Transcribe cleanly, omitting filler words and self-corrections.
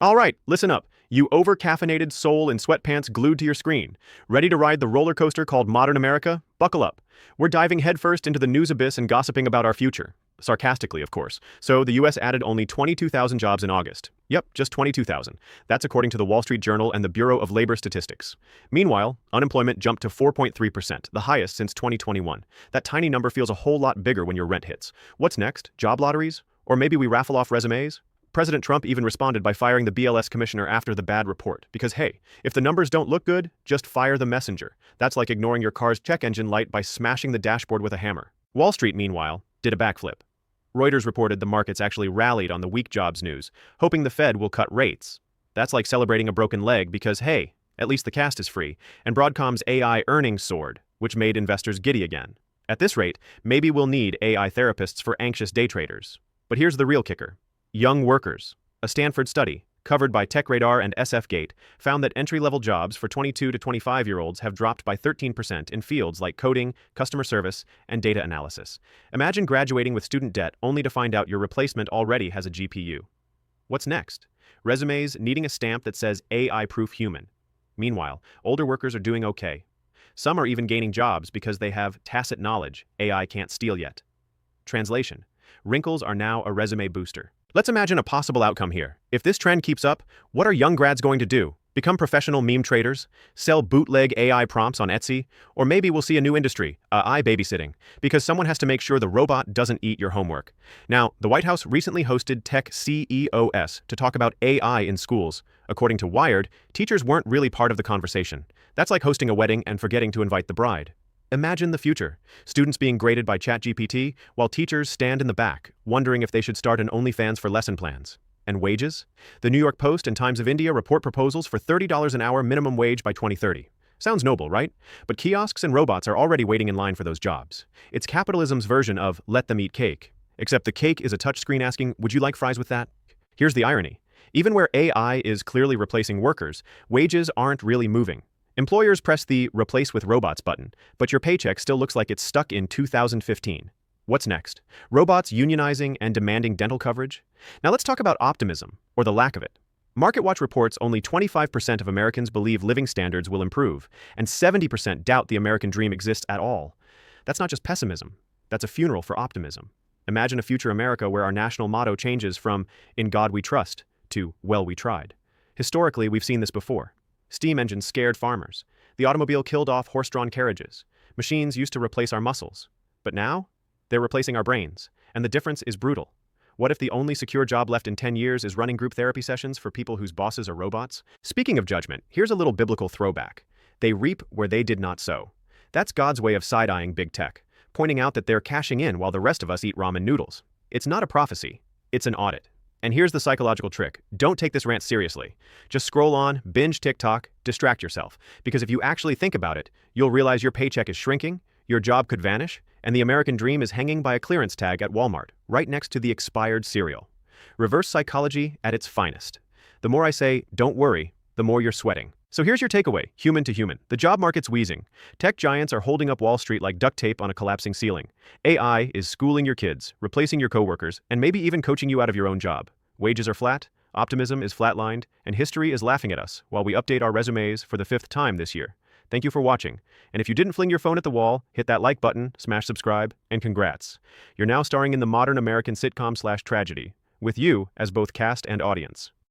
All right, listen up. You over-caffeinated soul in sweatpants glued to your screen. Ready to ride the roller coaster called Modern America? Buckle up. We're diving headfirst into the news abyss and gossiping about our future. Sarcastically, of course. So, the US added only 22,000 jobs in August. Yep, just 22,000. That's according to the Wall Street Journal and the Bureau of Labor Statistics. Meanwhile, unemployment jumped to 4.3%, the highest since 2021. That tiny number feels a whole lot bigger when your rent hits. What's next? Job lotteries? Or maybe we raffle off resumes? President Trump even responded by firing the BLS commissioner after the bad report. Because hey, if the numbers don't look good, just fire the messenger. That's like ignoring your car's check engine light by smashing the dashboard with a hammer. Wall Street, meanwhile, did a backflip. Reuters reported the markets actually rallied on the weak jobs news, hoping the Fed will cut rates. That's like celebrating a broken leg because hey, at least the cast is free, and Broadcom's AI earnings soared, which made investors giddy again. At this rate, maybe we'll need AI therapists for anxious day traders. But here's the real kicker. Young workers. A Stanford study, covered by TechRadar and SFGate, found that entry-level jobs for 22 to 25-year-olds have dropped by 13% in fields like coding, customer service, and data analysis. Imagine graduating with student debt only to find out your replacement already has a GPU. What's next? Resumes needing a stamp that says AI-proof human. Meanwhile, older workers are doing okay. Some are even gaining jobs because they have tacit knowledge AI can't steal yet. Translation. Wrinkles are now a resume booster. Let's imagine a possible outcome here. If this trend keeps up, what are young grads going to do? Become professional meme traders? Sell bootleg AI prompts on Etsy? Or maybe we'll see a new industry, AI babysitting, because someone has to make sure the robot doesn't eat your homework. Now, the White House recently hosted Tech CEOs to talk about AI in schools. According to Wired, teachers weren't really part of the conversation. That's like hosting a wedding and forgetting to invite the bride. Imagine the future. Students being graded by ChatGPT, while teachers stand in the back, wondering if they should start an OnlyFans for lesson plans. And wages? The New York Post and Times of India report proposals for $30 an hour minimum wage by 2030. Sounds noble, right? But kiosks and robots are already waiting in line for those jobs. It's capitalism's version of let them eat cake. Except the cake is a touchscreen asking, would you like fries with that? Here's the irony. Even where AI is clearly replacing workers, wages aren't really moving. Employers press the Replace with Robots button, but your paycheck still looks like it's stuck in 2015. What's next? Robots unionizing and demanding dental coverage? Now let's talk about optimism, or the lack of it. MarketWatch reports only 25% of Americans believe living standards will improve, and 70% doubt the American dream exists at all. That's not just pessimism, that's a funeral for optimism. Imagine a future America where our national motto changes from "In God We Trust" to "Well We Tried." Historically, we've seen this before. Steam engines scared farmers. The automobile killed off horse-drawn carriages. Machines used to replace our muscles. But now, they're replacing our brains. And the difference is brutal. What if the only secure job left in 10 years is running group therapy sessions for people whose bosses are robots? Speaking of judgment, here's a little biblical throwback. They reap where they did not sow. That's God's way of side-eyeing big tech, pointing out that they're cashing in while the rest of us eat ramen noodles. It's not a prophecy. It's an audit. And here's the psychological trick. Don't take this rant seriously. Just scroll on, binge TikTok, distract yourself. Because if you actually think about it, you'll realize your paycheck is shrinking, your job could vanish, and the American dream is hanging by a clearance tag at Walmart, right next to the expired cereal. Reverse psychology at its finest. The more I say, don't worry, the more you're sweating. So here's your takeaway, human to human. The job market's wheezing. Tech giants are holding up Wall Street like duct tape on a collapsing ceiling. AI is schooling your kids, replacing your coworkers, and maybe even coaching you out of your own job. Wages are flat, optimism is flatlined, and history is laughing at us while we update our resumes for the 5th time this year. Thank you for watching. And if you didn't fling your phone at the wall, hit that like button, smash subscribe, and congrats. You're now starring in the modern American sitcom/tragedy, with you as both cast and audience.